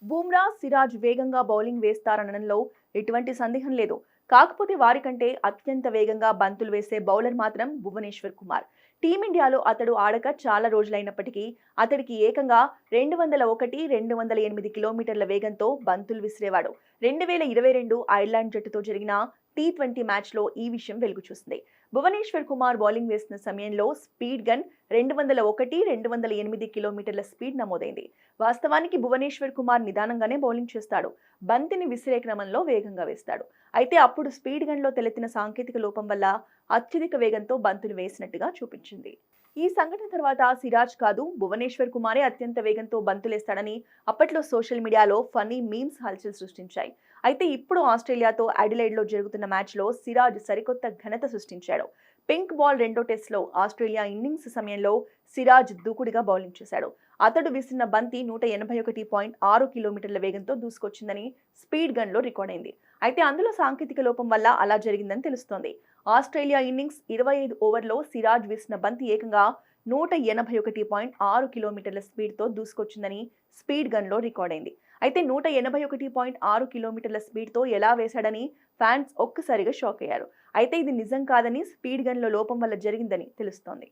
బూమ్రా, సిరాజ్ వేగంగా బౌలింగ్ వేస్తారనడంలో ఎటువంటి సందేహం లేదు. కాకపోతే వారికంటే అత్యంత వేగంగా బంతులు వేసే బౌలర్ మాత్రం భువనేశ్వర్ కుమార్. టీమిండియాలో అతడు ఆడక చాలా రోజులైనప్పటికీ అతడికి ఏకంగా 201, 208 కిలోమీటర్ల వేగంతో బంతులు విసిరేవాడు. 2022 ఐర్లాండ్ జట్టుతో జరిగిన టీ20 మ్యాచ్లో ఈ విషయం వెలుగు చూసింది. భువనేశ్వర్ కుమార్ బౌలింగ్ వేసిన సమయంలో స్పీడ్ గన్ 201, 208 కిలోమీటర్ల స్పీడ్ నమోదైంది. వాస్తవానికి భువనేశ్వర్ కుమార్ నిదానంగానే బౌలింగ్ చేస్తాడు. బంతిని విసిరే క్రమంలో వేగంగా వేస్తాడు. అయితే అప్పుడు స్పీడ్ గన్లో తలెత్తిన సాంకేతిక లోపం వల్ల అత్యధిక వేగంతో బంతులు వేసినట్టుగా చూపించింది. ఈ సంఘటన తర్వాత సిరాజ్ కాదు, భువనేశ్వర్ కుమారే అత్యంత వేగంతో బంతులేస్తాడని అప్పట్లో సోషల్ మీడియాలో ఫన్నీ మీమ్స్ హల్చల్ సృష్టించాయి. అయితే ఇప్పుడు ఆస్ట్రేలియాతో అడిలైడ్లో జరుగుతున్న మ్యాచ్లో సిరాజ్ సరికొత్త ఘనత సృష్టించాడు. పింక్ బాల్ రెండో టెస్ట్లో ఆస్ట్రేలియా ఇన్నింగ్స్ సమయంలో సిరాజ్ దూకుడుగా బౌలింగ్ చేశాడు. అతడు విసిరిన బంతి 181.6 కిలోమీటర్ల వేగంతో దూసుకొచ్చిందని స్పీడ్ గన్లో రికార్డ్ అయింది. అయితే అందులో సాంకేతిక లోపం వల్ల అలా జరిగిందని తెలుస్తోంది. ఆస్ట్రేలియా ఇన్నింగ్స్ 25 ఓవర్లో సిరాజ్ విసిరిన బంతి ఏకంగా 181.6 కిలోమీటర్ల స్పీడ్తో దూసుకొచ్చిందని స్పీడ్ గన్లో రికార్డ్ అయింది. అయితే 181.6 కిలోమీటర్ల స్పీడ్తో ఎలా వేశాడని ఫ్యాన్స్ ఒక్కసారిగా షాక్ అయ్యారు. అయితే ఇది నిజం కాదని, స్పీడ్ గన్లో లోపం వల్ల జరిగిందని తెలుస్తోంది.